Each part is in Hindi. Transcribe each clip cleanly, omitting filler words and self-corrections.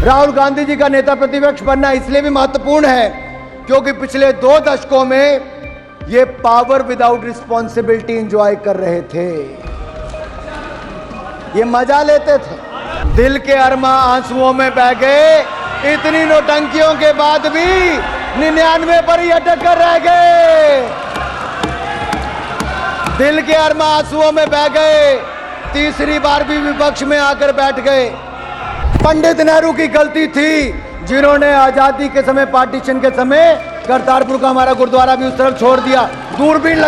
राहुल गांधी जी का नेता प्रतिपक्ष बनना इसलिए भी महत्वपूर्ण है क्योंकि पिछले 2 दशकों में ये पावर विदाउट रिस्पॉन्सिबिलिटी एंजॉय कर रहे थे, ये मजा लेते थे। दिल के अरमा आंसुओं में बह गए, इतनी नौटंकियों के बाद भी 99 पर ही अटक कर रह गए। दिल के अरमा आंसुओं में बह गए, तीसरी बार भी विपक्ष में आकर बैठ गए। पंडित नेहरू की गलती थी जिन्होंने आजादी के समय, पार्टीशन के समय करतारपुर का हमारा गुरुद्वारा भी उस तरफ छोड़ दिया। दूरबीन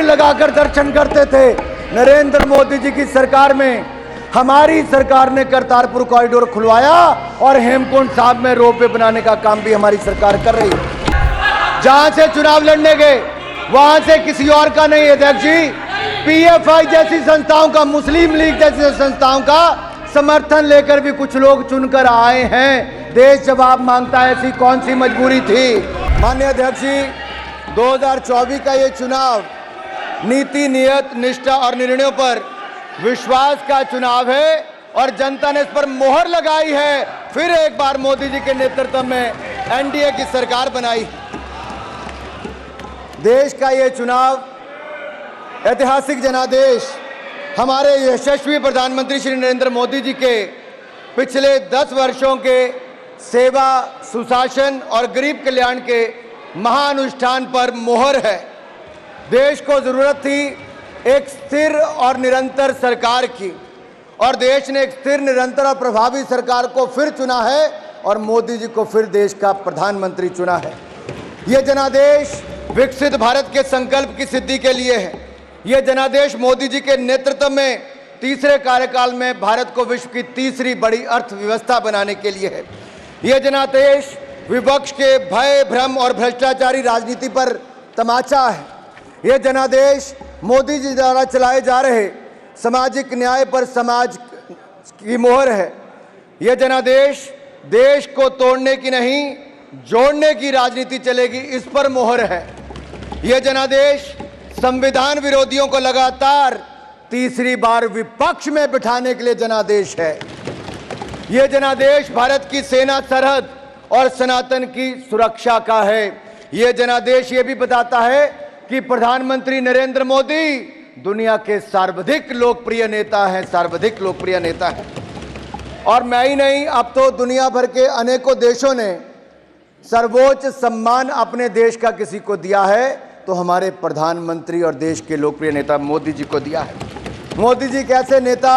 लगाकर दर्शन करते थे। नरेंद्र मोदी जी की सरकार में हमारी सरकार ने करतारपुर कॉरिडोर खुलवाया और हेमकुंड साहब में रोपवे बनाने का काम भी हमारी सरकार कर रही है। जहां से चुनाव लड़ने गए वहां से किसी और का नहीं। अध्यक्ष जी, पीएफआई जैसी संस्थाओं का, मुस्लिम लीग जैसी संस्थाओं का समर्थन लेकर भी कुछ लोग चुनकर आए हैं। देश जवाब मांगता है, ऐसी कौन सी मजबूरी थी। माननीय अध्यक्ष जी, 2024 का ये चुनाव नीति, नियत, निष्ठा और निर्णयों पर विश्वास का चुनाव है और जनता ने इस पर मोहर लगाई है। फिर एक बार मोदी जी के नेतृत्व में एनडीए की सरकार बनाई। देश का ये चुनाव ऐतिहासिक जनादेश हमारे यशस्वी प्रधानमंत्री श्री नरेंद्र मोदी जी के पिछले 10 वर्षों के सेवा, सुशासन और गरीब कल्याण के महाअनुष्ठान पर मोहर है। देश को जरूरत थी एक स्थिर और निरंतर सरकार की, और देश ने एक स्थिर, निरंतर और प्रभावी सरकार को फिर चुना है और मोदी जी को फिर देश का प्रधानमंत्री चुना है। यह जनादेश विकसित भारत के संकल्प की सिद्धि के लिए है। यह जनादेश मोदी जी के नेतृत्व में तीसरे कार्यकाल में भारत को विश्व की तीसरी बड़ी अर्थव्यवस्था बनाने के लिए है। यह जनादेश विपक्ष के भय, भ्रम और भ्रष्टाचारी राजनीति पर तमाचा है। यह जनादेश मोदी जी द्वारा चलाए जा रहे सामाजिक न्याय पर समाज की मोहर है। यह जनादेश देश को तोड़ने की नहीं, जोड़ने की राजनीति चलेगी, इस पर मोहर है। यह जनादेश संविधान विरोधियों को लगातार तीसरी बार विपक्ष में बिठाने के लिए जनादेश है। यह जनादेश भारत की सेना, सरहद और सनातन की सुरक्षा का है। यह जनादेश ये भी बताता है कि प्रधानमंत्री नरेंद्र मोदी दुनिया के सर्वाधिक लोकप्रिय नेता हैं, सर्वाधिक लोकप्रिय नेता हैं। और मैं ही नहीं, अब तो दुनिया भर के अनेकों देशों ने सर्वोच्च सम्मान अपने देश का किसी को दिया है तो हमारे प्रधानमंत्री और देश के लोकप्रिय नेता मोदी जी को दिया है। मोदी जी कैसे नेता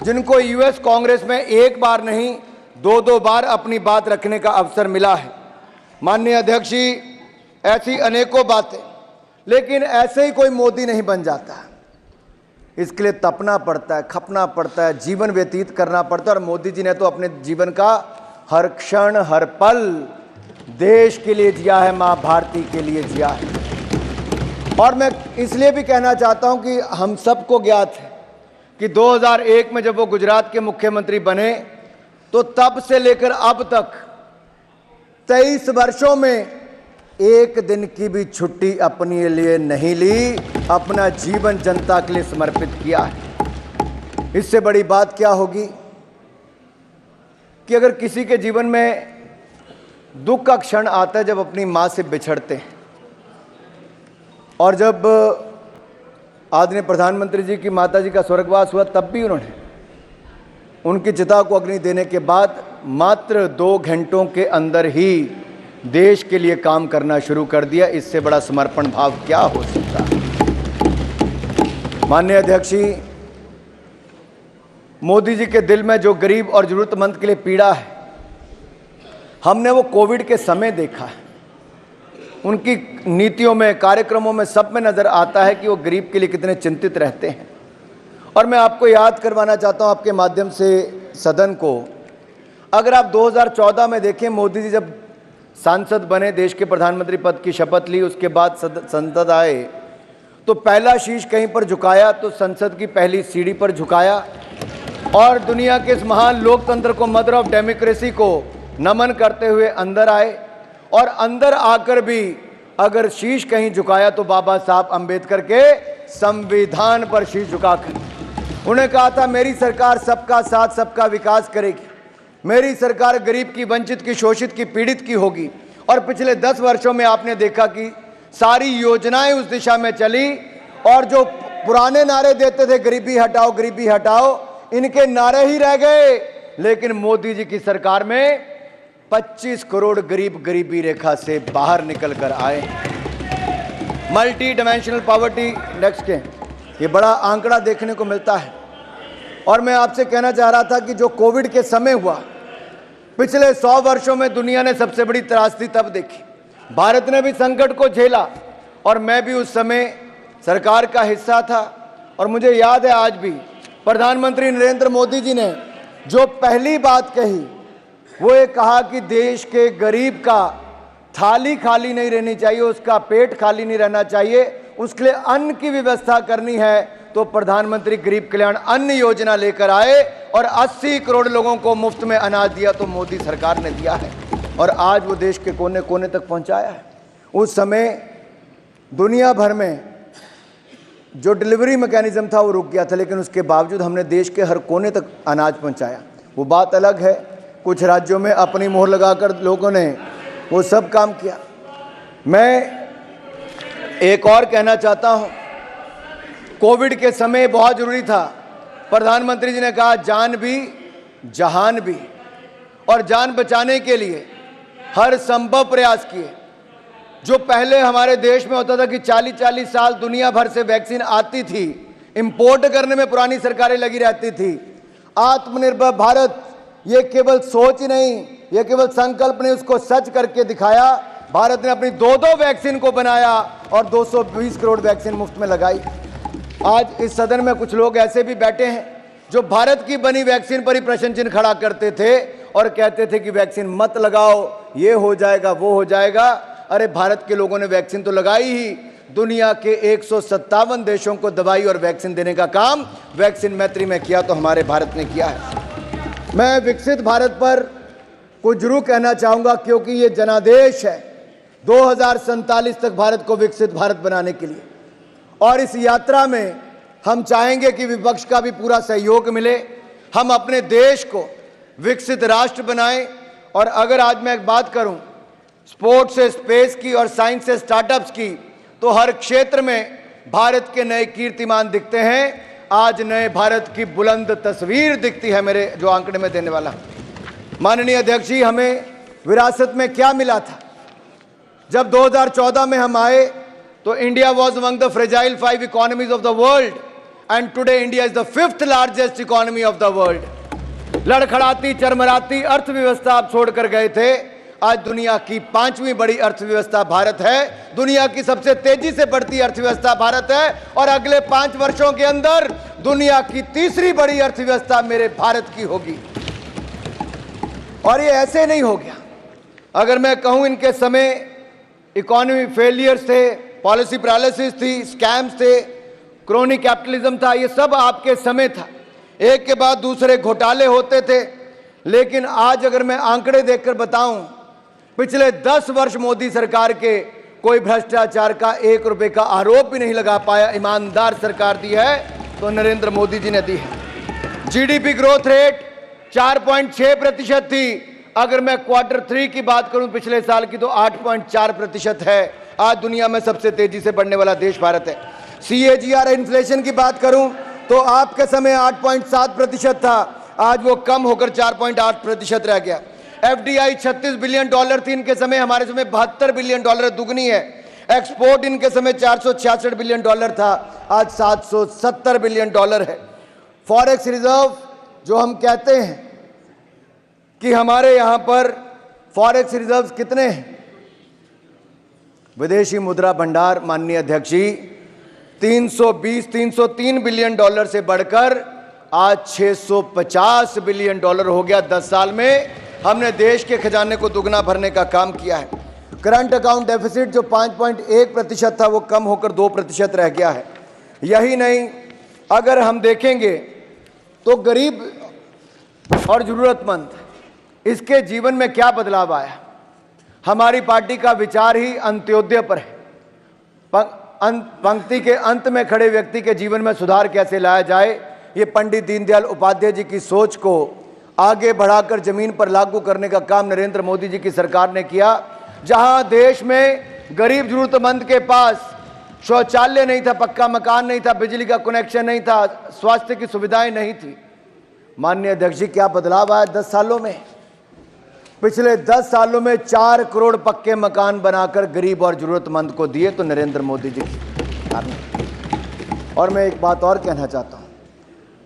जिनको यूएस कांग्रेस में एक बार नहीं 2-2 बार अपनी बात रखने का अवसर मिला है। माननीय अध्यक्ष जी, ऐसी अनेकों बातें, लेकिन ऐसे ही कोई मोदी नहीं बन जाता। इसके लिए तपना पड़ता है, खपना पड़ता है, जीवन व्यतीत करना पड़ता है। और मोदी जी ने तो अपने जीवन का हर क्षण, हर पल देश के लिए जिया है, माँ भारती के लिए जिया है। और मैं इसलिए भी कहना चाहता हूं कि हम सबको ज्ञात है कि 2001 में जब वो गुजरात के मुख्यमंत्री बने तो तब से लेकर अब तक 23 वर्षों में एक दिन की भी छुट्टी अपने लिए नहीं ली, अपना जीवन जनता के लिए समर्पित किया है। इससे बड़ी बात क्या होगी कि अगर किसी के जीवन में दुख का क्षण आता है जब अपनी मां से बिछड़ते हैं, और जब आदरणीय प्रधानमंत्री जी की माता जी का स्वर्गवास हुआ तब भी उन्होंने उनकी चिता को अग्नि देने के बाद मात्र 2 घंटों के अंदर ही देश के लिए काम करना शुरू कर दिया। इससे बड़ा समर्पण भाव क्या हो सकता है। माननीय अध्यक्ष जी, मोदी जी के दिल में जो गरीब और जरूरतमंद के लिए पीड़ा है, हमने वो कोविड के समय देखा है। उनकी नीतियों में, कार्यक्रमों में, सब में नजर आता है कि वो गरीब के लिए कितने चिंतित रहते हैं। और मैं आपको याद करवाना चाहता हूं आपके माध्यम से सदन को, अगर आप 2014 में देखें, मोदी जी जब सांसद बने, देश के प्रधानमंत्री पद की शपथ ली, उसके बाद संसद आए तो पहला शीश कहीं पर झुकाया तो संसद की पहली सीढ़ी पर झुकाया और दुनिया के इस महान लोकतंत्र को, मदर ऑफ डेमोक्रेसी को नमन करते हुए अंदर आए। और अंदर आकर भी अगर शीश कहीं झुकाया तो बाबा साहब अंबेडकर के संविधान पर शीश झुकाकर उन्हें कहा था, मेरी सरकार सबका साथ, सबका विकास करेगी। मेरी सरकार गरीब की, वंचित की, शोषित की, पीड़ित की होगी। और पिछले 10 वर्षों में आपने देखा कि सारी योजनाएं उस दिशा में चली, और जो पुराने नारे देते थे गरीबी हटाओ, इनके नारे ही रह गए। लेकिन मोदी जी की सरकार में 25 करोड़ गरीब गरीबी रेखा से बाहर निकल कर आए। मल्टी डायमेंशनल पॉवर्टी इंडेक्स के ये बड़ा आंकड़ा देखने को मिलता है। और मैं आपसे कहना चाह रहा था कि जो कोविड के समय हुआ, पिछले 100 वर्षों में दुनिया ने सबसे बड़ी त्रासदी तब देखी। भारत ने भी संकट को झेला, और मैं भी उस समय सरकार का हिस्सा था। और मुझे याद है आज भी प्रधानमंत्री नरेंद्र मोदी जी ने जो पहली बात कही, वो ये कहा कि देश के गरीब का थाली खाली नहीं रहनी चाहिए, उसका पेट खाली नहीं रहना चाहिए, उसके लिए अन्न की व्यवस्था करनी है। तो प्रधानमंत्री गरीब कल्याण अन्न योजना लेकर आए और 80 करोड़ लोगों को मुफ्त में अनाज दिया, तो मोदी सरकार ने दिया है। और आज वो देश के कोने कोने तक पहुंचाया है। उस समय दुनिया भर में जो डिलीवरी मैकेनिज्म था वो रुक गया था, लेकिन उसके बावजूद हमने देश के हर कोने तक अनाज पहुंचाया। वो बात अलग है, कुछ राज्यों में अपनी मोहर लगाकर लोगों ने वो सब काम किया। मैं एक और कहना चाहता हूं, कोविड के समय बहुत जरूरी था। प्रधानमंत्री जी ने कहा जान भी जहान भी, और जान बचाने के लिए हर संभव प्रयास किए। जो पहले हमारे देश में होता था कि 40-40 साल दुनिया भर से वैक्सीन आती थी, इंपोर्ट करने में पुरानी सरकारें लगी रहती थी। आत्मनिर्भर भारत ये केवल सोच ही नहीं, ये केवल संकल्प नहीं, उसको सच करके दिखाया। भारत ने अपनी 2-2 वैक्सीन को बनाया और 220 करोड़ वैक्सीन मुफ्त में लगाई। आज इस सदन में कुछ लोग ऐसे भी बैठे हैं जो भारत की बनी वैक्सीन पर ही प्रश्न चिन्ह खड़ा करते थे और कहते थे कि वैक्सीन मत लगाओ, ये हो जाएगा, वो हो जाएगा। अरे भारत के लोगों ने वैक्सीन तो लगाई ही। दुनिया के 157 देशों को दवाई और वैक्सीन देने का काम वैक्सीन मैत्री में किया, तो हमारे भारत ने किया है। मैं विकसित भारत पर कुछ जरूर कहना चाहूँगा, क्योंकि ये जनादेश है 2047 तक भारत को विकसित भारत बनाने के लिए। और इस यात्रा में हम चाहेंगे कि विपक्ष का भी पूरा सहयोग मिले, हम अपने देश को विकसित राष्ट्र बनाएं। और अगर आज मैं एक बात करूं स्पोर्ट्स से स्पेस की और साइंस से स्टार्टअप्स की, तो हर क्षेत्र में भारत के नए कीर्तिमान दिखते हैं। आज नए भारत की बुलंद तस्वीर दिखती है मेरे जो आंकड़े में देने वाला। माननीय अध्यक्ष जी, हमें विरासत में क्या मिला था? जब 2014 में हम आए तो India was among the fragile 5 economies of the world, and today India is the 5th largest economy of the world. लड़खड़ाती चरमराती अर्थव्यवस्था आप छोड़कर गए थे, आज दुनिया की 5वीं बड़ी अर्थव्यवस्था भारत है। दुनिया की सबसे तेजी से बढ़ती अर्थव्यवस्था भारत है, और अगले 5 वर्षों के अंदर दुनिया की 3री बड़ी अर्थव्यवस्था मेरे भारत की होगी। और ये ऐसे नहीं हो गया। अगर मैं कहूं इनके समय इकोनॉमी फेलियर्स थे, पॉलिसी पैरालिसिस थी, स्कैम्स थे, क्रोनी कैपिटलिज्म था, ये सब आपके समय था। एक के बाद दूसरे घोटाले होते थे। लेकिन आज अगर मैं आंकड़े देखकर बताऊं, पिछले 10 वर्ष मोदी सरकार के कोई भ्रष्टाचार का 1 रुपए का आरोप भी नहीं लगा पाया। ईमानदार सरकार दी है तो नरेंद्र मोदी जी ने दी है। जीडीपी ग्रोथ रेट 4.6% थी। अगर मैं Q3 की बात करूं पिछले साल की, तो 8.4% है। आज दुनिया में सबसे तेजी से बढ़ने वाला देश भारत है। CAGR इन्फ्लेशन की बात करूं तो आपके समय 8.7% था, आज वो कम होकर 4.8% रह गया। FDI $36 बिलियन थी इनके समय, हमारे समय $72 बिलियन, दुगनी है। एक्सपोर्ट इनके समय $466 बिलियन था, आज $770 बिलियन है। फॉरेक्स रिजर्व जो हम कहते हैं कि हमारे यहां पर फॉरेक्स रिजर्व कितने हैं? विदेशी मुद्रा भंडार माननीय अध्यक्ष जी 303 बिलियन डॉलर से बढ़कर आज $650 बिलियन हो गया। 10 साल में हमने देश के खजाने को दुगना भरने का काम किया है। करंट अकाउंट डेफिसिट जो 5.1% था वो कम होकर 2% रह गया है। यही नहीं, अगर हम देखेंगे तो गरीब और जरूरतमंद, इसके जीवन में क्या बदलाव आया। हमारी पार्टी का विचार ही अंत्योदय पर है। पंक्ति के अंत में खड़े व्यक्ति के जीवन में सुधार कैसे लाया जाए, ये पंडित दीनदयाल उपाध्याय जी की सोच को आगे बढ़ाकर जमीन पर लागू करने का काम नरेंद्र मोदी जी की सरकार ने किया। जहां देश में गरीब जरूरतमंद के पास शौचालय नहीं था, पक्का मकान नहीं था, बिजली का कनेक्शन नहीं था, स्वास्थ्य की सुविधाएं नहीं थी। माननीय अध्यक्ष जी, क्या बदलाव आया 10 सालों में? पिछले 10 सालों में 4 करोड़ पक्के मकान बनाकर गरीब और जरूरतमंद को दिए तो नरेंद्र मोदी जी की सरकार ने। और मैं एक बात और कहना चाहता हूं,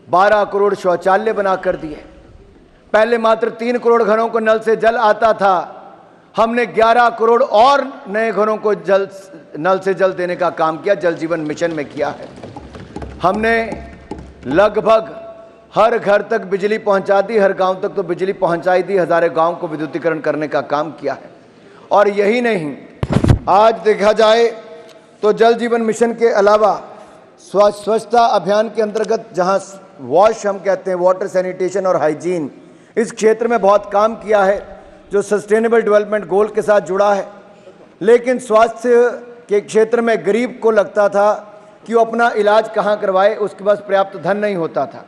12 करोड़ शौचालय बनाकर दिए। पहले मात्र 3 करोड़ घरों को नल से जल आता था, हमने 11 करोड़ और नए घरों को नल से जल देने का काम किया, जल जीवन मिशन में किया है। हमने लगभग हर घर तक बिजली पहुंचा दी, हर गांव तक तो बिजली पहुंचाई दी, हजारों गांव को विद्युतीकरण करने का काम किया है। और यही नहीं, आज देखा जाए तो जल जीवन मिशन के अलावा स्वच्छता अभियान के अंतर्गत जहां वॉश हम कहते हैं, वाटर सैनिटेशन और हाइजीन, इस क्षेत्र में बहुत काम किया है जो सस्टेनेबल डेवलपमेंट गोल के साथ जुड़ा है। लेकिन स्वास्थ्य के क्षेत्र में गरीब को लगता था कि वो अपना इलाज कहाँ करवाए, उसके पास पर्याप्त धन नहीं होता था।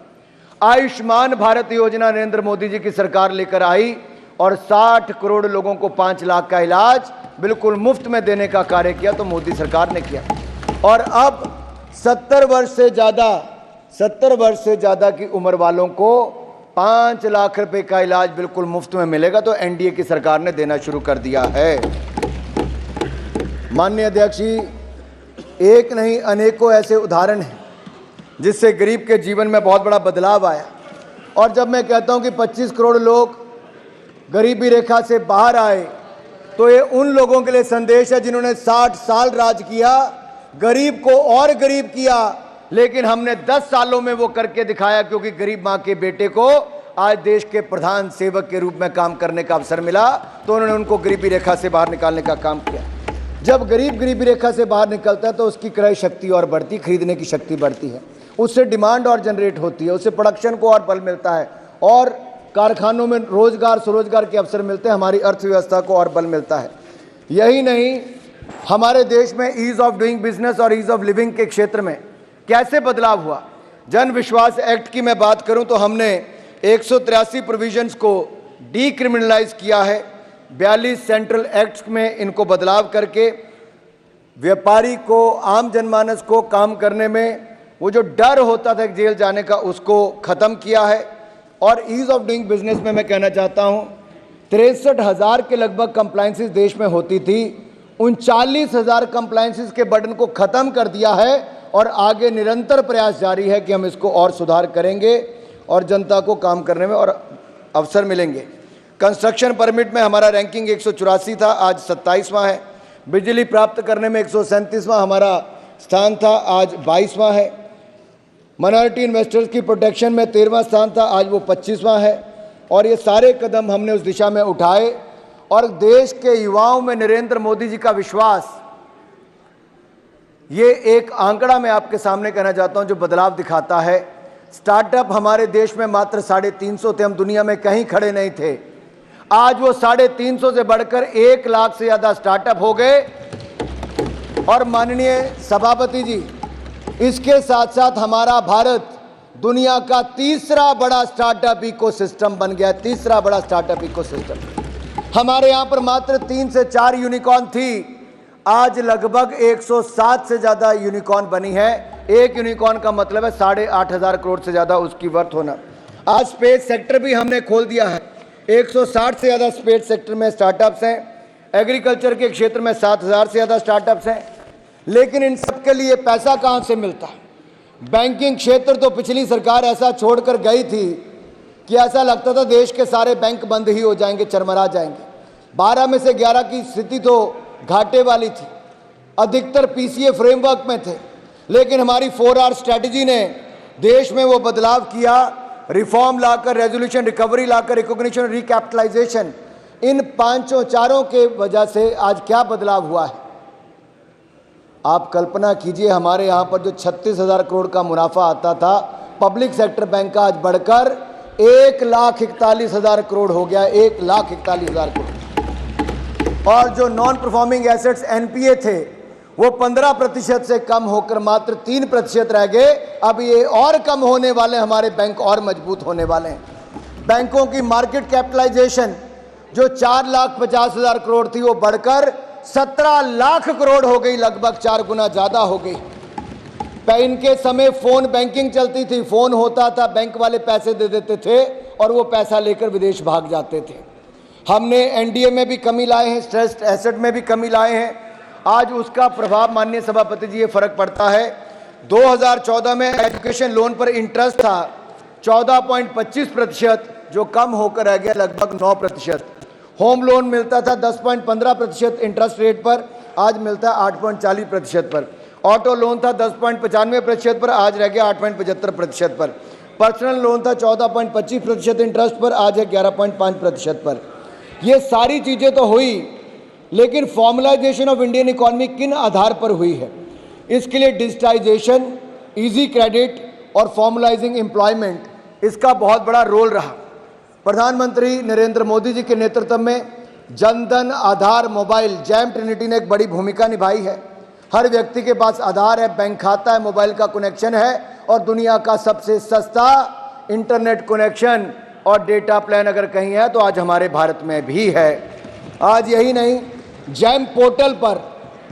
आयुष्मान भारत योजना नरेंद्र मोदी जी की सरकार लेकर आई और 60 करोड़ लोगों को 5 लाख का इलाज बिल्कुल मुफ्त में देने का कार्य किया तो मोदी सरकार ने किया। और अब 70 वर्ष से ज़्यादा की उम्र वालों को 5 लाख रुपए का इलाज बिल्कुल मुफ्त में मिलेगा तो एनडीए की सरकार ने देना शुरू कर दिया है। माननीय अध्यक्ष जी, एक नहीं अनेकों ऐसे उदाहरण हैं जिससे गरीब के जीवन में बहुत बड़ा बदलाव आया। और जब मैं कहता हूं कि 25 करोड़ लोग गरीबी रेखा से बाहर आए तो ये उन लोगों के लिए संदेश है जिन्होंने 60 साल राज किया, गरीब को और गरीब किया, लेकिन हमने 10 सालों में वो करके दिखाया, क्योंकि गरीब मां के बेटे को आज देश के प्रधान सेवक के रूप में काम करने का अवसर मिला तो उन्होंने उनको गरीबी रेखा से बाहर निकालने का काम किया। जब गरीब गरीबी रेखा से बाहर निकलता है तो उसकी क्रय शक्ति और बढ़ती, खरीदने की शक्ति बढ़ती है, उससे डिमांड और जनरेट होती है, उससे प्रोडक्शन को और बल मिलता है और कारखानों में रोजगार स्वरोजगार के अवसर मिलते हैं, हमारी अर्थव्यवस्था को और बल मिलता है। यही नहीं, हमारे देश में ईज ऑफ डूइंग बिजनेस और ईज ऑफ लिविंग के क्षेत्र में कैसे बदलाव हुआ। जन विश्वास एक्ट की मैं बात करूं तो हमने 183 प्रोविजंस को डीक्रिमिनलाइज किया है, 42 सेंट्रल एक्ट्स में इनको बदलाव करके व्यापारी को, आम जनमानस को काम करने में वो जो डर होता था जेल जाने का, उसको ख़त्म किया है। और ईज़ ऑफ डूइंग बिजनेस में मैं कहना चाहता हूँ 63,000 के लगभग कंप्लाइंसेस देश में होती थी, 39,000 कंप्लाइंसेस के बर्डन को ख़त्म कर दिया है और आगे निरंतर प्रयास जारी है कि हम इसको और सुधार करेंगे और जनता को काम करने में और अवसर मिलेंगे। कंस्ट्रक्शन परमिट में हमारा रैंकिंग 184 था, आज 27वां है। बिजली प्राप्त करने में 137वां हमारा स्थान था, आज 22वां है। माइनॉरिटी इन्वेस्टर्स की प्रोटेक्शन में 13वां स्थान था, आज वो 25वां है। और ये सारे कदम हमने उस दिशा में उठाए और देश के युवाओं में नरेंद्र मोदी जी का विश्वास, ये एक आंकड़ा मैं आपके सामने कहना चाहता हूं जो बदलाव दिखाता है। स्टार्टअप हमारे देश में मात्र 350 थे, हम दुनिया में कहीं खड़े नहीं थे, आज वो 350 से बढ़कर 1 लाख से ज़्यादा स्टार्टअप हो गए। और माननीय सभापति जी, इसके साथ साथ हमारा भारत दुनिया का तीसरा बड़ा स्टार्टअप इकोसिस्टम बन गया, तीसरा बड़ा स्टार्टअप इकोसिस्टम। हमारे यहाँ पर मात्र 3 से 4 यूनिकॉर्न थी, आज लगभग 107 से ज़्यादा यूनिकॉर्न बनी है। एक यूनिकॉर्न का मतलब है 8,500 करोड़ से ज़्यादा उसकी वर्थ होना। आज स्पेस सेक्टर भी हमने खोल दिया है, 160 से ज़्यादा स्पेस सेक्टर में स्टार्टअप्स हैं। एग्रीकल्चर के क्षेत्र में 7,000 से ज़्यादा स्टार्टअप्स हैं। लेकिन इन सब के लिए पैसा कहाँ से मिलता है? बैंकिंग क्षेत्र तो पिछली सरकार ऐसा छोड़कर गई थी कि ऐसा लगता था देश के सारे बैंक बंद ही हो जाएंगे, चरमरा जाएंगे। 12 में से 11 की स्थिति तो घाटे वाली थी, अधिकतर पीसीए फ्रेमवर्क में थे। लेकिन हमारी 4R स्ट्रैटेजी ने देश में वो बदलाव किया, रिफॉर्म लाकर, रेजोल्यूशन, रिकवरी लाकर, रिकॉग्निशन, रिकैपिटलाइजेशन, इन चारों के वजह से आज क्या बदलाव हुआ है। आप कल्पना कीजिए, हमारे यहाँ पर जो 36,000 करोड़ का मुनाफा आता था पब्लिक सेक्टर बैंक का, आज बढ़कर 1,41,000 करोड़ हो गया, 1,41,000 करोड़। और जो नॉन परफॉर्मिंग एसेट्स एनपीए थे वो 15% से कम होकर मात्र 3% रह गए। अब ये और कम होने वाले, हमारे बैंक और मजबूत होने वाले हैं। बैंकों की मार्केट कैपिटलाइजेशन जो 4,50,000 करोड़ थी वो बढ़कर 17 लाख करोड़ हो गई, लगभग 4 गुना ज्यादा हो गई। इनके समय फोन बैंकिंग चलती थी, फोन होता था, बैंक वाले पैसे दे देते थे और वो पैसा लेकर विदेश भाग जाते थे। हमने एनडीए में भी कमी लाए हैं, स्ट्रेस्ड एसेट में भी कमी लाए हैं। आज उसका प्रभाव माननीय सभापति जी ये फर्क पड़ता है। 2014 में एजुकेशन लोन पर इंटरेस्ट था 14.25%, जो कम होकर रह गया लगभग 9%। होम लोन मिलता था 10.15% इंटरेस्ट रेट पर, आज मिलता है 8.40% पर। ऑटो लोन था 10.95% पर, आज रह गया 8.75% पर। पर्सनल लोन था 14.25% इंटरेस्ट पर, आज है 11.5% पर। ये सारी चीज़ें तो हुई, लेकिन फॉर्मलाइजेशन ऑफ इंडियन इकोनॉमी किन आधार पर हुई है? इसके लिए डिजिटाइजेशन, इजी क्रेडिट और फॉर्मलाइजिंग एम्प्लॉयमेंट, इसका बहुत बड़ा रोल रहा। प्रधानमंत्री नरेंद्र मोदी जी के नेतृत्व में जनधन, आधार, मोबाइल, जैम ट्रिनिटी ने एक बड़ी भूमिका निभाई है। हर व्यक्ति के पास आधार है, बैंक खाता है, मोबाइल का कनेक्शन है और दुनिया का सबसे सस्ता इंटरनेट कनेक्शन और डेटा प्लान अगर कहीं है तो आज हमारे भारत में भी है। आज यही नहीं, जैम पोर्टल पर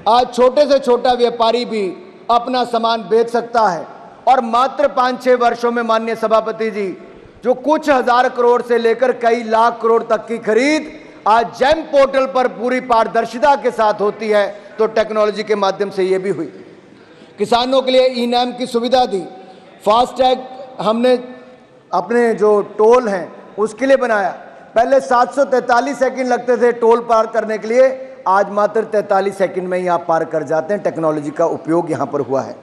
आज छोटे से छोटा व्यापारी भी अपना सामान बेच सकता है और मात्र 5-6 वर्षों में माननीय सभापति जी, जो कुछ हजार करोड़ से लेकर कई लाख करोड़ तक की खरीद आज जैम पोर्टल पर पूरी पारदर्शिता के साथ होती है, तो टेक्नोलॉजी के माध्यम से ये भी हुई। किसानों के लिए ई नैम की सुविधा दी, फास्टैग हमने अपने जो टोल हैं उसके लिए बनाया। पहले 743 सेकंड लगते थे टोल पार करने के लिए, आज मात्र 43 सेकंड में ही आप पार कर जाते हैं। टेक्नोलॉजी का उपयोग यहाँ पर हुआ है।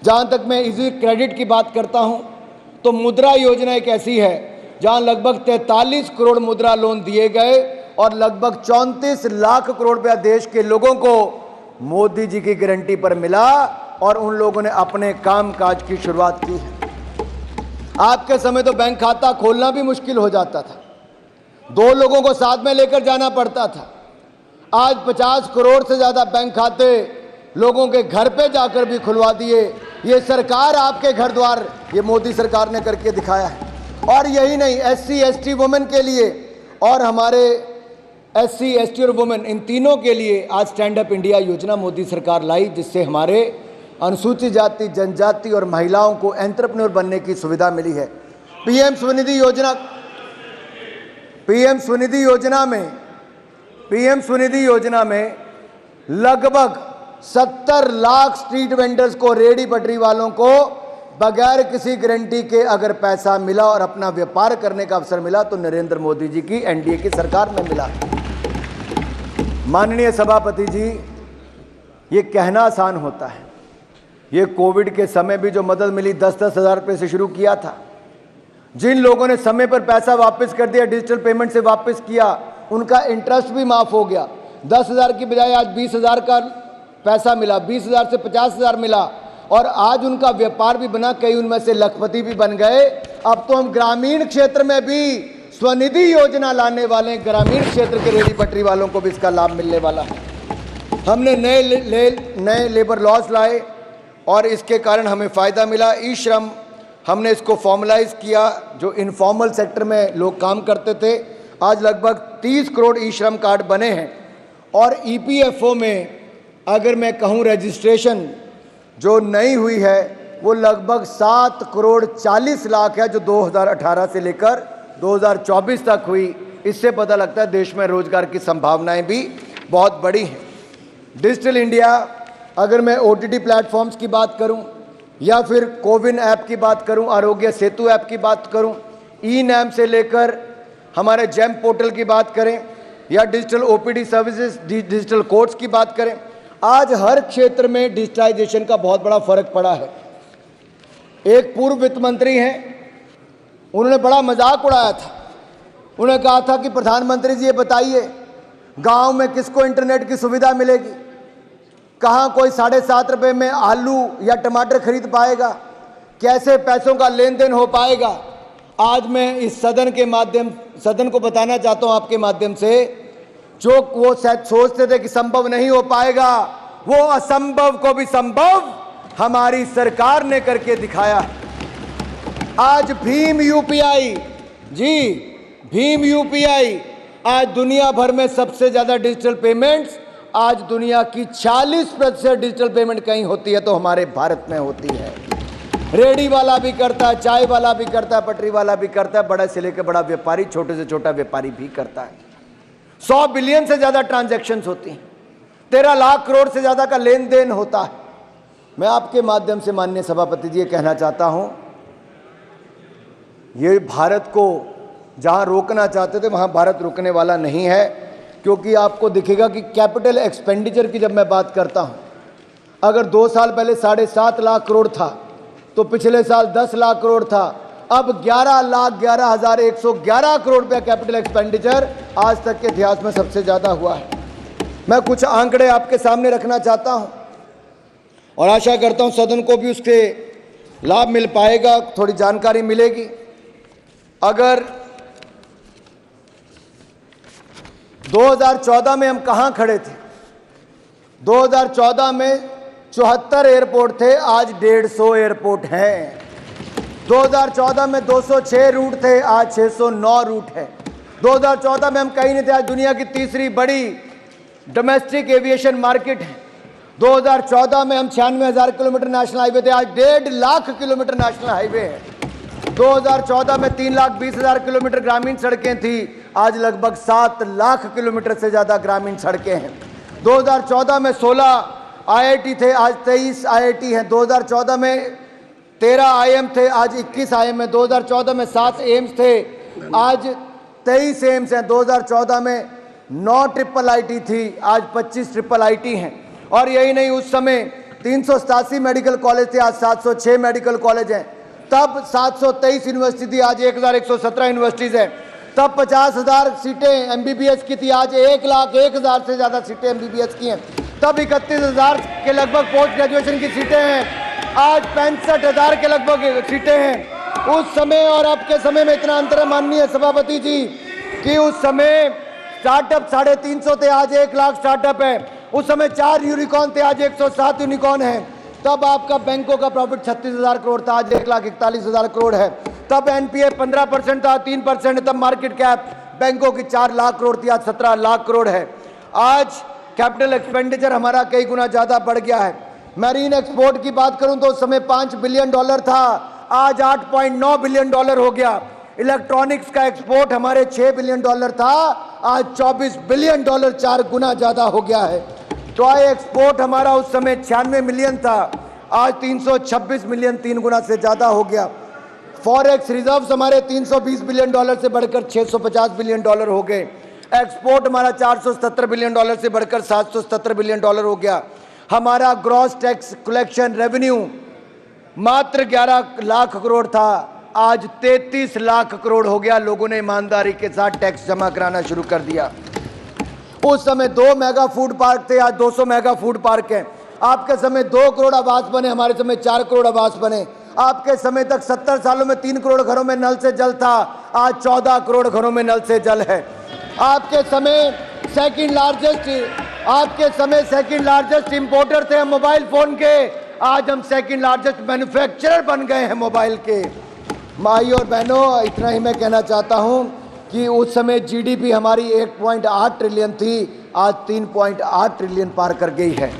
जहाँ तक मैं इजी क्रेडिट की बात करता हूँ तो मुद्रा योजना एक ऐसी है जहाँ लगभग 43 करोड़ मुद्रा लोन दिए गए और लगभग 34 लाख करोड़ रुपया देश के लोगों को मोदी जी की गारंटी पर मिला और उन लोगों ने अपने कामकाज की शुरुआत की है। आपके समय तो बैंक खाता खोलना भी मुश्किल हो जाता था, 2 लोगों को साथ में लेकर जाना पड़ता था। आज 50 करोड़ से ज्यादा बैंक खाते लोगों के घर पे जाकर भी खुलवा दिए। ये सरकार आपके घर द्वार, ये मोदी सरकार ने करके दिखाया है। और यही नहीं, SC ST वुमेन के लिए और हमारे SC ST और वुमेन, इन तीनों के लिए आज स्टैंड अप इंडिया योजना मोदी सरकार लाई, जिससे हमारे अनुसूचित जाति, जनजाति और महिलाओं को एंटरप्रेन्योर बनने की सुविधा मिली है। पीएम स्वनिधि योजना में लगभग 70 लाख स्ट्रीट वेंडर्स को, रेडी पटरी वालों को बगैर किसी गारंटी के अगर पैसा मिला और अपना व्यापार करने का अवसर मिला तो नरेंद्र मोदी जी की एनडीए की सरकार में मिला। माननीय सभापति जी, ये कहना आसान होता है, ये कोविड के समय भी जो मदद मिली 10-10 हज़ार रुपये से शुरू किया था। जिन लोगों ने समय पर पैसा वापस कर दिया, डिजिटल पेमेंट से वापस किया, उनका इंटरेस्ट भी माफ हो गया। 10,000 की बजाय आज 20,000 का पैसा मिला, 20,000 से 50,000 मिला और आज उनका व्यापार भी बना, कई उनमें से लखपति भी बन गए। अब तो हम ग्रामीण क्षेत्र में भी स्वनिधि योजना लाने वाले, ग्रामीण क्षेत्र के रेडी पटरी वालों को भी इसका लाभ मिलने वाला है। हमने नए लेबर लॉज लाए और इसके कारण हमें फ़ायदा मिला। ई श्रम हमने इसको फॉर्मलाइज किया, जो इनफॉर्मल सेक्टर में लोग काम करते थे। आज लगभग 30 करोड़ ई श्रम कार्ड बने हैं और ईपीएफओ में अगर मैं कहूँ रजिस्ट्रेशन जो नई हुई है वो लगभग 7 करोड़ 40 लाख है, जो 2018 से लेकर 2024 तक हुई। इससे पता लगता है देश में रोजगार की संभावनाएं भी बहुत बड़ी हैं। डिजिटल इंडिया, अगर मैं OTT प्लेटफॉर्म्स की बात करूं या फिर कोविन ऐप की बात करूं, आरोग्य सेतु ऐप की बात करूं, ई नैम से लेकर हमारे जैम पोर्टल की बात करें या digital OPD services, digital courts की बात करें, आज हर क्षेत्र में डिजिटाइजेशन का बहुत बड़ा फर्क पड़ा है। एक पूर्व वित्त मंत्री हैं, उन्होंने बड़ा मजाक उड़ाया था। उन्होंने कहा था कि प्रधानमंत्री जी ये बताइए, गांव में किसको इंटरनेट की सुविधा मिलेगी? कहाँ कोई 7.5 रुपये में आलू या टमाटर खरीद पाएगा? कैसे पैसों का लेन देन हो पाएगा? आज मैं इस सदन को बताना चाहता हूँ आपके माध्यम से, जो वो शायद सोचते थे कि संभव नहीं हो पाएगा, वो असंभव को भी संभव हमारी सरकार ने करके दिखाया। आज भीम UPI जी, भीम यूपीआई, आज दुनिया भर में सबसे ज़्यादा डिजिटल पेमेंट्स, आज दुनिया की 40% डिजिटल पेमेंट कहीं होती है तो हमारे भारत में होती है। रेडी वाला भी करता है, चाय वाला भी करता है, पटरी वाला भी करता है, बड़ा से लेकर बड़ा व्यापारी, छोटे से छोटा व्यापारी भी करता है। 100 बिलियन से ज़्यादा ट्रांजैक्शंस होती हैं, 13 लाख करोड़ से ज़्यादा का लेन देन होता है। मैं आपके माध्यम से माननीय सभापति जी ये कहना चाहता हूँ, ये भारत को जहाँ रोकना चाहते थे वहाँ भारत रुकने वाला नहीं है, क्योंकि आपको दिखेगा कि कैपिटल एक्सपेंडिचर की जब मैं बात करता हूँ, अगर 2 साल पहले 7.5 लाख करोड़ था तो पिछले साल 10 लाख करोड़ था, अब 11,11,111 करोड़ रुपया कैपिटल एक्सपेंडिचर आज तक के इतिहास में सबसे ज़्यादा हुआ है। मैं कुछ आंकड़े आपके सामने रखना चाहता हूँ और आशा करता हूँ सदन को भी उसके लाभ मिल पाएगा, थोड़ी जानकारी मिलेगी। अगर 2014 में हम कहाँ खड़े थे? 2014 में 74 एयरपोर्ट थे, आज 150 एयरपोर्ट हैं। 2014 में 206 रूट थे, आज 609 रूट है। 2014 में हम कहीं नहीं थे, आज दुनिया की तीसरी बड़ी डोमेस्टिक एविएशन मार्केट है। 2014 में हम 96,000 किलोमीटर नेशनल हाईवे थे, आज 1.5 लाख किलोमीटर नेशनल हाईवे है। 2014 में 3,20,000 किलोमीटर ग्रामीण सड़कें थी, आज लगभग 7 लाख किलोमीटर से ज़्यादा ग्रामीण सड़कें हैं। 2014 में 16 IIT थे, आज 23 IIT हैं। 2014 में 13 IIM थे, आज 21 IIM हैं। 2014 में 7 एम्स थे, आज 23 एम्स हैं। 2014 में 9 IIIT थी, आज 25 IIIT हैं। और यही नहीं, उस समय 387 मेडिकल कॉलेज थे, आज 706 मेडिकल कॉलेज हैं। तब 723 यूनिवर्सिटी थी, आज 1,117 यूनिवर्सिटीज़ हैं। तब 50,000 सीटें MBBS की थी, आज 1,01,000 से ज़्यादा सीटें MBBS की हैं। तब 31,000 के लगभग पोस्ट ग्रेजुएशन की सीटें हैं, आज 65,000 के लगभग सीटें हैं। उस समय और अब के समय में इतना अंतर है माननीय सभापति जी कि उस समय स्टार्टअप 350 थे, आज 1 लाख स्टार्टअप है। उस समय 4 यूनिकॉर्न थे, आज 107 यूनिकॉर्न हैं। तब आपका बैंकों का प्रॉफिट 36,000 करोड़ था, आज 1,41,000 करोड़ है। तब NPA 15% था, 3%। तब मार्केट कैप बैंकों की 4 लाख करोड़ थी, आज 17 लाख करोड़ है। आज कैपिटल एक्सपेंडिचर हमारा कई गुना ज़्यादा बढ़ गया है। मैरीन एक्सपोर्ट की बात करूं तो उस समय $5 बिलियन था, आज $8.9 बिलियन हो गया। इलेक्ट्रॉनिक्स का एक्सपोर्ट हमारे $6 बिलियन था, आज $24 बिलियन, 4 गुना ज़्यादा हो गया है। टॉय एक्सपोर्ट हमारा उस समय 96 मिलियन था, आज 326 मिलियन, 3 गुना से ज़्यादा हो गया। फॉरेक्स रिजर्व्स हमारे $320 बिलियन से बढ़कर $650 बिलियन हो गए। एक्सपोर्ट हमारा $477 बिलियन से बढ़कर $777 बिलियन हो गया। हमारा ग्रॉस टैक्स कलेक्शन रेवेन्यू मात्र 11 लाख करोड़ था, आज 33 लाख करोड़ हो गया। लोगों ने ईमानदारी के साथ टैक्स जमा कराना शुरू कर दिया। उस समय 2 मेगा फूड पार्क थे, आज 200 मेगा फूड पार्क हैं। आपके समय 2 करोड़ आवास बने, हमारे समय 4 करोड़ आवास बने। आपके समय तक 70 सालों में 3 करोड़ घरों में नल से जल था, आज 14 करोड़ घरों में नल से जल है। आपके समय सेकंड लार्जेस्ट इंपोर्टर थे हम मोबाइल फोन के, आज हम सेकंड लार्जेस्ट मैन्युफैक्चरर बन गए हैं मोबाइल के। माई और बहनों, इतना ही मैं कहना चाहता हूं कि उस समय GDP हमारी 1.8 ट्रिलियन थी, आज 3.8 ट्रिलियन पार कर गई है।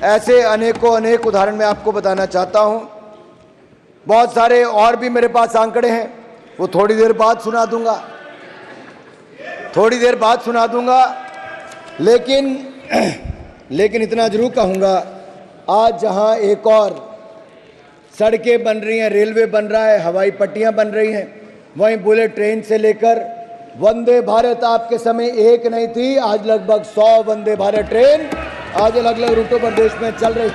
ऐसे अनेक उदाहरण मैं आपको बताना चाहता हूं। बहुत सारे और भी मेरे पास आंकड़े हैं, वो थोड़ी देर बाद सुना दूंगा, लेकिन इतना जरूर कहूँगा, आज जहाँ एक और सड़कें बन रही हैं, रेलवे बन रहा है, हवाई पट्टियाँ बन रही हैं, वहीं बुलेट ट्रेन से लेकर वंदे भारत आपके समय एक नहीं थी, आज लगभग 100 वंदे भारत ट्रेन आज अलग अलग रूटों पर देश में चल रही।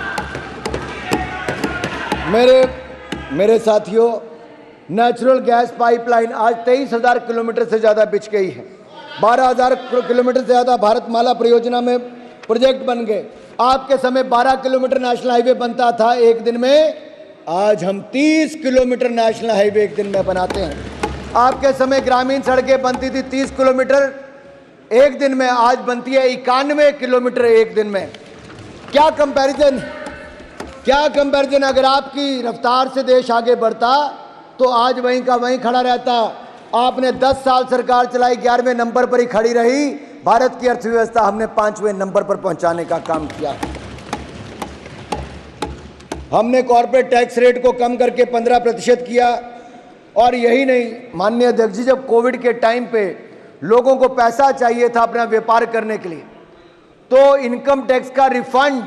मेरे साथियों, नेचुरल गैस पाइपलाइन आज 23,000 किलोमीटर से ज़्यादा बिछ गई है। 12,000 किलोमीटर से ज़्यादा भारतमाला परियोजना में प्रोजेक्ट बन गए। आपके समय 12 किलोमीटर नेशनल हाईवे बनता था एक दिन में, आज हम 30 किलोमीटर नेशनल हाईवे एक दिन में बनाते हैं। आपके समय ग्रामीण सड़कें बनती थी 30 किलोमीटर एक दिन में, आज बनती है 91 किलोमीटर एक दिन में। क्या कंपैरिजन। अगर आपकी रफ्तार से देश आगे बढ़ता तो आज वहीं का वहीं खड़ा रहता। आपने 10 साल सरकार चलाई, 11वें नंबर पर ही खड़ी रही। भारत की अर्थव्यवस्था हमने 5वें नंबर पर पहुंचाने का काम किया। हमने कॉर्पोरेट टैक्स रेट को कम करके 15% किया। और यही नहीं माननीय अध्यक्ष जी, जब कोविड के टाइम पे लोगों को पैसा चाहिए था अपना व्यापार करने के लिए, तो इनकम टैक्स का रिफंड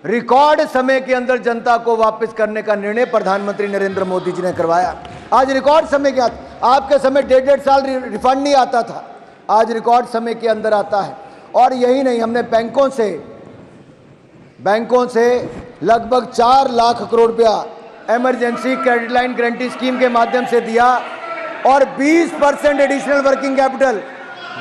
रिकॉर्ड समय के अंदर जनता को वापस करने का निर्णय प्रधानमंत्री नरेंद्र मोदी जी ने करवाया। आज रिकॉर्ड समय के आपके समय 1.5 साल रिफंड नहीं आता था, आज रिकॉर्ड समय के अंदर आता है। और यही नहीं, हमने बैंकों से लगभग 4 लाख करोड़ रुपया emergency credit line guarantee scheme के माध्यम से दिया और 20% additional working capital,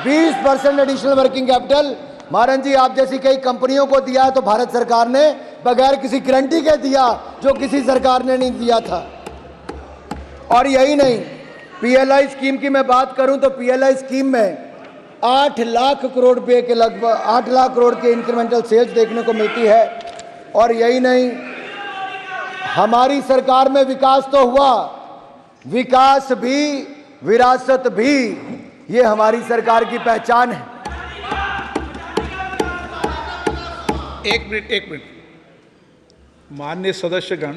20% additional working capital Maharaj ji आप जैसी कई कंपनियों को दिया है, तो भारत सरकार ने बगैर किसी गारंटी के दिया, जो किसी सरकार ने नहीं दिया था। और यही नहीं, पीएलआई स्कीम की मैं बात करूं तो पीएलआई स्कीम में 8 लाख करोड़ रुपए के लगभग 8 लाख करोड़ के इंक्रीमेंटल सेल्स देखने को मिलती है। और यही नहीं, हमारी सरकार में विकास तो हुआ, विकास भी विरासत भी, ये हमारी सरकार की पहचान है। एक मिनट माननीय सदस्यगण,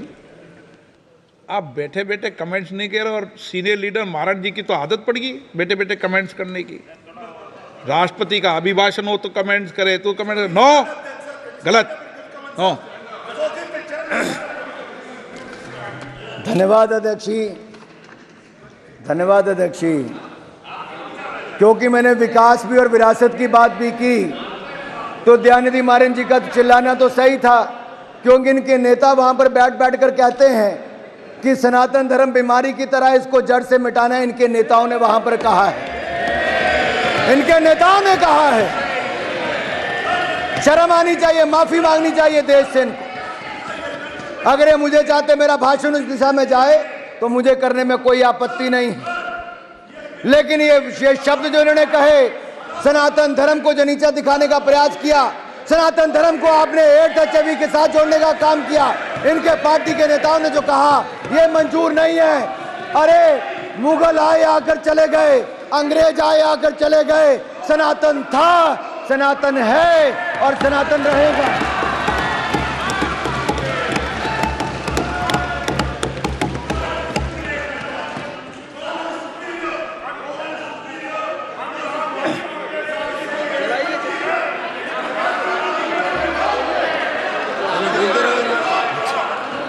आप बैठे बैठे कमेंट्स नहीं कह रहे और सीनियर लीडर महाराज जी की तो आदत पड़ गई बैठे बैठे कमेंट्स करने की। राष्ट्रपति का अभिभाषण हो तो कमेंट्स करे, तो कमेंट नो, गलत, नो। धन्यवाद अध्यक्ष जी, धन्यवाद अध्यक्ष जी। क्योंकि मैंने विकास भी और विरासत की बात भी की, तो दयानिधि मारन जी का चिल्लाना तो सही था, क्योंकि इनके नेता वहां पर बैठ बैठ कर कहते हैं कि सनातन धर्म बीमारी की तरह, इसको जड़ से मिटाना है। इनके नेताओं ने वहां पर कहा है, इनके नेताओं ने कहा है। शर्म आनी चाहिए, माफी मांगनी चाहिए देश से इनको। अगर ये मुझे चाहते मेरा भाषण उस दिशा में जाए तो मुझे करने में कोई आपत्ति नहीं है, लेकिन ये शब्द जो इन्होंने कहे, सनातन धर्म को जो नीचा दिखाने का प्रयास किया, सनातन धर्म को आपने एड्स HIV के साथ जोड़ने का काम किया, इनके पार्टी के नेताओं ने जो कहा, ये मंजूर नहीं है। अरे मुगल आए आकर चले गए, अंग्रेज आए आकर चले गए, सनातन था, सनातन है और सनातन रहेगा।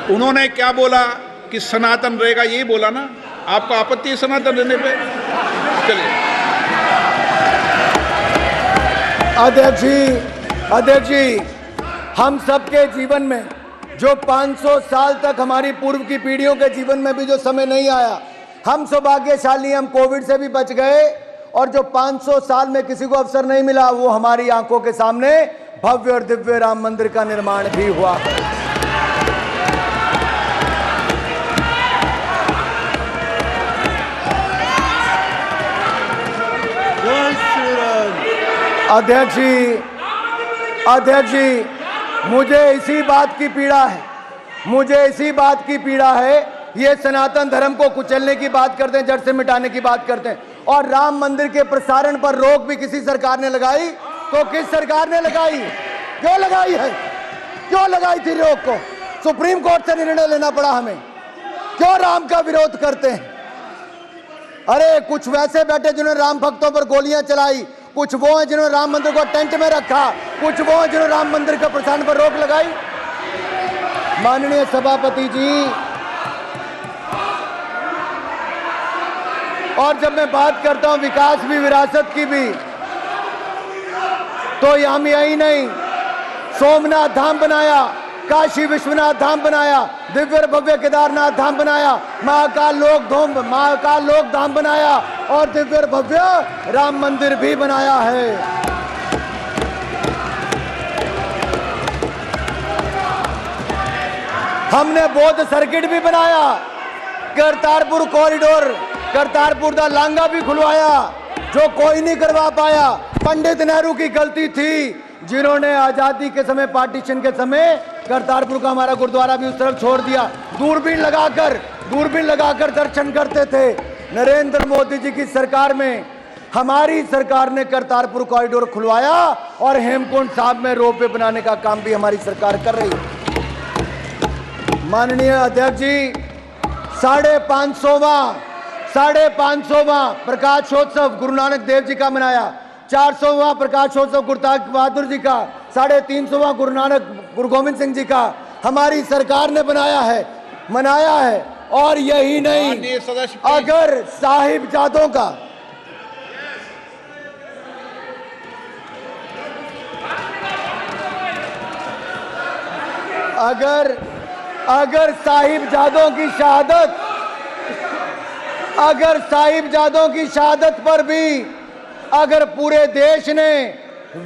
उन्होंने क्या बोला कि सनातन रहेगा, यही बोला ना। आपको आपत्ति है सनातन रहने पे? चलिए अध्यक्ष जी, हम सबके जीवन में जो 500 साल तक हमारी पूर्व की पीढ़ियों के जीवन में भी जो समय नहीं आया, हम सौभाग्यशाली, हम कोविड से भी बच गए। और जो 500 साल में किसी को अवसर नहीं मिला, वो हमारी आंखों के सामने भव्य और दिव्य राम मंदिर का निर्माण भी हुआ। अध्यक्ष जी, मुझे इसी बात की पीड़ा है, ये सनातन धर्म को कुचलने की बात करते हैं, जड़ से मिटाने की बात करते हैं। और राम मंदिर के प्रसारण पर रोक भी किसी सरकार ने लगाई, तो किस सरकार ने लगाई? क्यों लगाई है? क्यों लगाई थी रोक को? सुप्रीम कोर्ट से निर्णय लेना पड़ा हमें। क्यों राम का विरोध करते हैं? अरे कुछ वैसे बैठे जिन्होंने राम भक्तों पर गोलियां चलाई, कुछ वो हैं जिन्होंने राम मंदिर को टेंट में रखा, कुछ वो हैं जिन्होंने राम मंदिर के प्रसारण पर रोक लगाई। माननीय सभापति जी, और जब मैं बात करता हूं विकास भी विरासत की भी, तो हम यही नहीं, सोमनाथ धाम बनाया, काशी विश्वनाथ धाम बनाया, दिव्य और भव्य केदारनाथ धाम बनाया, महाकाल लोक धाम बनाया और दिव्य और भव्य राम मंदिर भी बनाया है। हमने बौद्ध सर्किट भी बनाया, करतारपुर कॉरिडोर, करतारपुर दा लांगा भी खुलवाया, जो कोई नहीं करवा पाया। पंडित नेहरू की गलती थी, जिन्होंने आजादी के समय, पार्टीशन के समय करतारपुर का हमारा गुरुद्वारा भी उस तरफ छोड़ दिया। दूरबीन लगाकर दर्शन करते थे, नरेंद्र मोदी जी की सरकार में हमारी सरकार ने करतारपुर कॉरिडोर खुलवाया और हेमकुंड साहब में रोपवे बनाने का काम भी हमारी सरकार कर रही है। माननीय अध्यक्ष जी, 550वां प्रकाशोत्सव गुरु नानक देव जी का मनाया, 400वां प्रकाशोत्सव गुरु तेग बहादुर जी का, 350वां गुरु गोविंद सिंह जी का हमारी सरकार ने मनाया है। और यही नहीं, अगर साहिबजादों का अगर साहिबजादों की शहादत पर भी अगर पूरे देश ने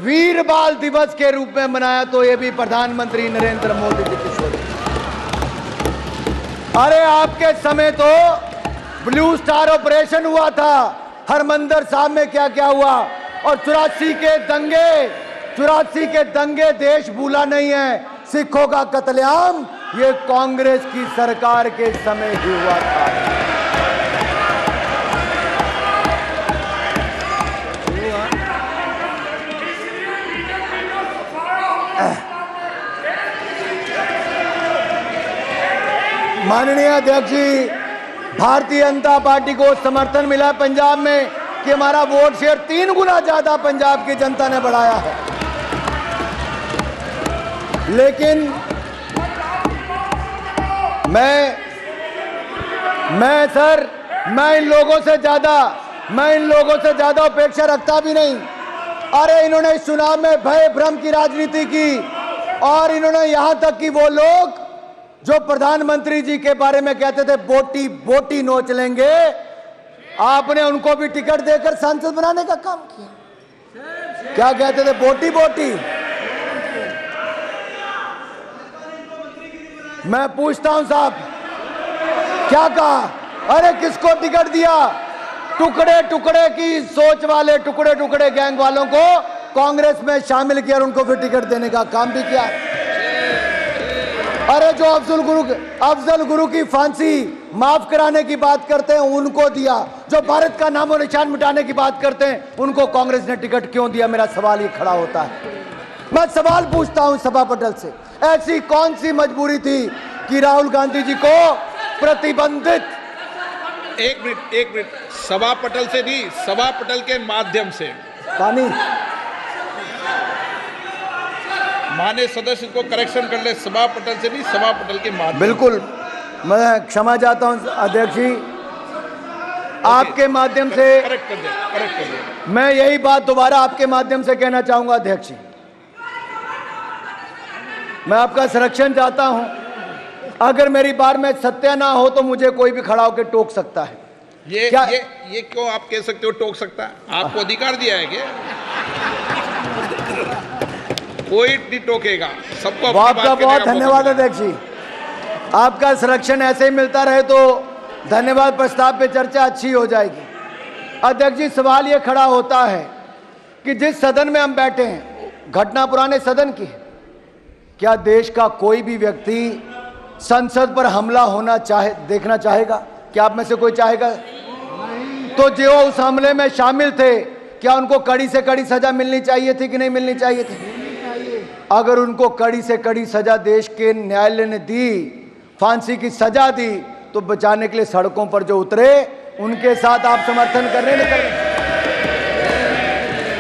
वीर बाल दिवस के रूप में मनाया तो ये भी प्रधानमंत्री नरेंद्र मोदी जी की सोच। अरे आपके समय तो ब्लू स्टार ऑपरेशन हुआ था, हरमंदिर साहब में क्या क्या हुआ, और 84 के दंगे देश भूला नहीं है। सिखों का कत्लेआम ये कांग्रेस की सरकार के समय ही हुआ था। माननीय अध्यक्ष जी, भारतीय जनता पार्टी को समर्थन मिला पंजाब में कि हमारा वोट शेयर 3 गुना ज्यादा पंजाब की जनता ने बढ़ाया है। लेकिन मैं इन लोगों से ज्यादा अपेक्षा रखता भी नहीं। अरे इन्होंने इस चुनाव में भय भ्रम की राजनीति की, और इन्होंने यहां तक कि वो लोग जो प्रधानमंत्री जी के बारे में कहते थे बोटी नोच लेंगे, आपने उनको भी टिकट देकर सांसद बनाने का काम किया। क्या कहते थे? बोटी। मैं पूछता हूं साहब, क्या कहा? अरे किसको टिकट दिया? टुकड़े की सोच वाले टुकड़े गैंग वालों को कांग्रेस में शामिल किया और उनको फिर टिकट देने का काम भी किया। अरे जो अफजल गुरु की फांसी माफ कराने की बात करते हैं उनको दिया, जो भारत का नामो निशान मिटाने की बात करते हैं उनको कांग्रेस ने टिकट क्यों दिया? मेरा सवाल ये खड़ा होता है। मैं सवाल पूछता हूं सभा पटल से, ऐसी कौन सी मजबूरी थी कि राहुल गांधी जी को प्रतिबंधित? एक मिनट, सभा पटल से नहीं, सभा पटल के माध्यम से पानी माने सदस्य को करेक्शन कर ले, सभा पटल से नहीं, सभा पटल के माध्यम। बिल्कुल, मैं क्षमा चाहता हूं अध्यक्ष जी, आपके माध्यम से करेक्ट कर दे। मैं यही बात दोबारा आपके माध्यम से कहना चाहूंगा अध्यक्ष जी, मैं आपका संरक्षण चाहता हूं। अगर मेरी बात में सत्य ना हो तो मुझे कोई भी खड़ा होकर टोक सकता है। ये क्यों आप कह सकते हो टोक सकता है? आपको अधिकार दिया है क्या? कोई नहीं टोकेगा, सबको अपनी आपका बहुत धन्यवाद अध्यक्ष जी, आपका संरक्षण ऐसे ही मिलता रहे तो धन्यवाद प्रस्ताव पे चर्चा अच्छी हो जाएगी। अध्यक्ष जी, सवाल ये खड़ा होता है कि जिस सदन में हम बैठे हैं, घटना पुराने सदन की है, क्या देश का कोई भी व्यक्ति संसद पर हमला होना देखना चाहेगा? क्या आप में से कोई चाहेगा? तो जो उस हमले में शामिल थे, क्या उनको कड़ी से कड़ी सजा मिलनी चाहिए थी कि नहीं मिलनी चाहिए थी? अगर उनको कड़ी से कड़ी सजा देश के न्यायालय ने दी, फांसी की सजा दी, तो बचाने के लिए सड़कों पर जो उतरे उनके साथ आप समर्थन कर रहे हैं?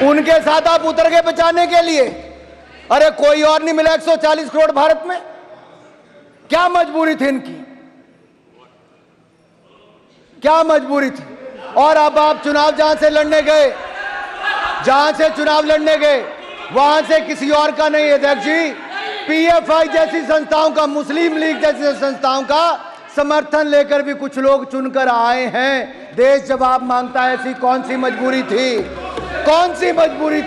उनके साथ आप उतर गए बचाने के लिए। अरे कोई और नहीं मिला 140 करोड़ भारत में? क्या मजबूरी थी इनकी? क्या मजबूरी थी? और अब आप चुनाव जहां से चुनाव लड़ने गए वहां से किसी और का नहीं, अध्यक्ष जी, पीएफआई जैसी संस्थाओं का, मुस्लिम लीग जैसी संस्थाओं का समर्थन लेकर भी कुछ लोग चुनकर आए हैं। देश जवाब मांगता है। ऐसी कौन सी मजबूरी थी? कौन सी मजबूरी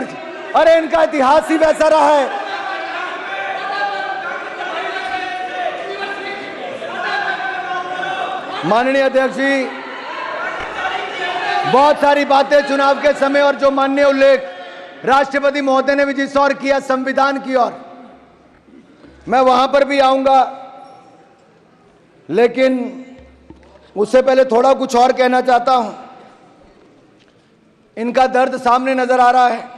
थी? अरे इनका इतिहास ही वैसा रहा है। माननीय अध्यक्ष जी, बहुत सारी बातें चुनाव के समय और जो माननीय उल्लेख राष्ट्रपति महोदय ने भी जिस ओर किया, संविधान की ओर, मैं वहां पर भी आऊंगा। लेकिन उससे पहले थोड़ा कुछ और कहना चाहता हूं। इनका दर्द सामने नजर आ रहा है,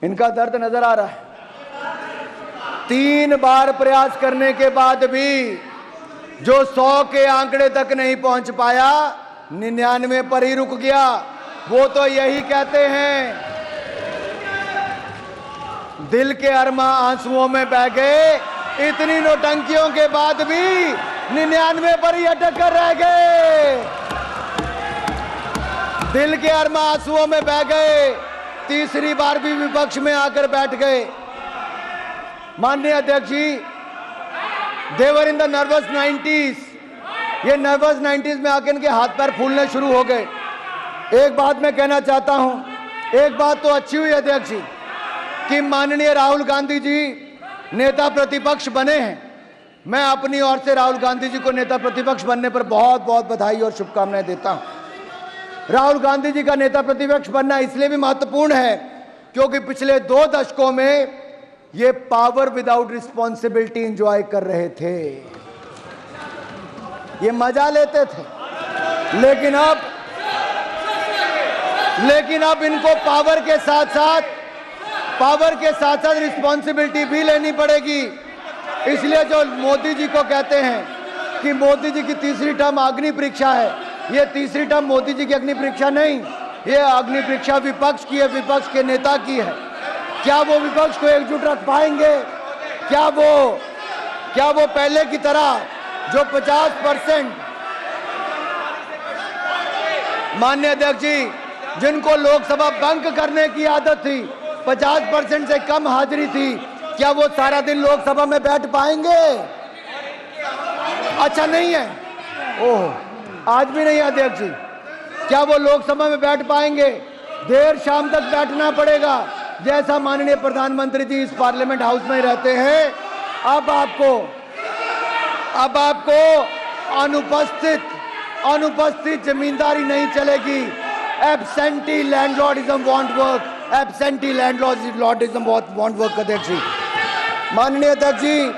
इनका दर्द नजर आ रहा है। 3 बार प्रयास करने के बाद भी जो 100 के आंकड़े तक नहीं पहुंच पाया, 99 पर ही रुक गया। वो तो यही कहते हैं, दिल के अरमा आंसुओं में बह गए। इतनी नौटंकियों के बाद भी 99 पर ही अटक कर रह गए। दिल के अरमा आंसुओं में बह गए, तीसरी बार भी विपक्ष में आकर बैठ गए। माननीय अध्यक्ष जी, देवर इन द नर्वस 90s। ये नर्वस 90s में आकर इनके हाथ पैर फूलने शुरू हो गए। एक बात मैं कहना चाहता हूं, एक बात तो अच्छी हुई अध्यक्ष जी कि माननीय राहुल गांधी जी नेता प्रतिपक्ष बने हैं। मैं अपनी ओर से राहुल गांधी जी को नेता प्रतिपक्ष बनने पर बहुत बहुत बधाई और शुभकामनाएं देता हूं। राहुल गांधी जी का नेता प्रतिपक्ष बनना इसलिए भी महत्वपूर्ण है क्योंकि पिछले 2 दशकों में ये पावर विदाउट रिस्पॉन्सिबिलिटी एंजॉय कर रहे थे, ये मजा लेते थे। लेकिन अब इनको पावर के साथ साथ रिस्पॉन्सिबिलिटी भी लेनी पड़ेगी। इसलिए जो मोदी जी को कहते हैं कि मोदी जी की तीसरी टर्म अग्नि परीक्षा है, ये तीसरी टर्म मोदी जी की अग्नि परीक्षा नहीं, ये अग्नि परीक्षा विपक्ष की है, विपक्ष के नेता की है। क्या वो विपक्ष को एकजुट रख पाएंगे? क्या वो पहले की तरह जो 50%, माननीय अध्यक्ष जी, जिनको लोकसभा बंक करने की आदत थी, 50% से कम हाजिरी थी, क्या वो सारा दिन लोकसभा में बैठ पाएंगे? अच्छा नहीं है, ओह आज भी नहीं अध्यक्ष जी, क्या वो लोकसभा में बैठ पाएंगे? देर शाम तक बैठना पड़ेगा। जैसा माननीय प्रधानमंत्री जी इस पार्लियामेंट हाउस में रहते हैं, अब आपको अनुपस्थित जमींदारी नहीं चलेगी। Absentee landlordism want work, absentee landlordism want work. अध्यक्ष जी, माननीय अध्यक्ष जी,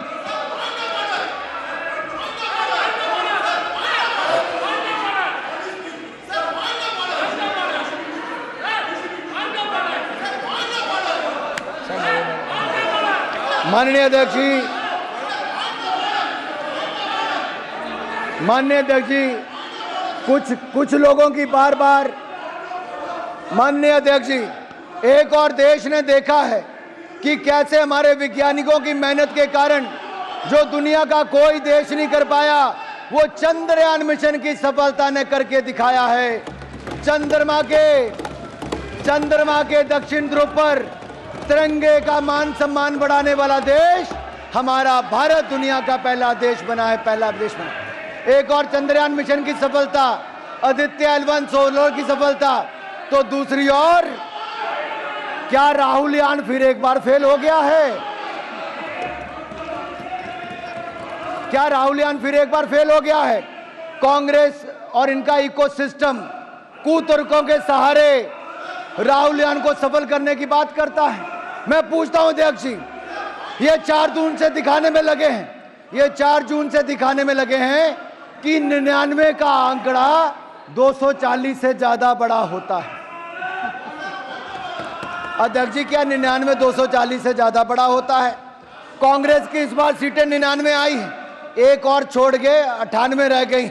माननीय अध्यक्ष जी, कुछ लोगों की बार बार, माननीय अध्यक्ष जी, एक और देश ने देखा है कि कैसे हमारे वैज्ञानिकों की मेहनत के कारण जो दुनिया का कोई देश नहीं कर पाया, वो चंद्रयान मिशन की सफलता ने करके दिखाया है। चंद्रमा के दक्षिण ध्रुव पर तिरंगे का मान सम्मान बढ़ाने वाला देश हमारा भारत दुनिया का पहला देश बना है, पहला देश बना। एक और चंद्रयान मिशन की सफलता, आदित्य L1 सोलर की सफलता, तो दूसरी ओर क्या राहुल यान फिर एक बार फेल हो गया है? क्या राहुल यान फिर एक बार फेल हो गया है? कांग्रेस और इनका इकोसिस्टम कुतर्कों के सहारे राहुल यान को सफल करने की बात करता है। मैं पूछता हूं अध्यक्ष जी, ये 4 जून से दिखाने में लगे हैं, कि 99 का आंकड़ा 240 से ज्यादा बड़ा होता है। अध्यक्ष जी, क्या 99 240 से ज्यादा बड़ा होता है? कांग्रेस की इस बार सीटें 99 आई हैं, एक और छोड़ के 98 रह गई।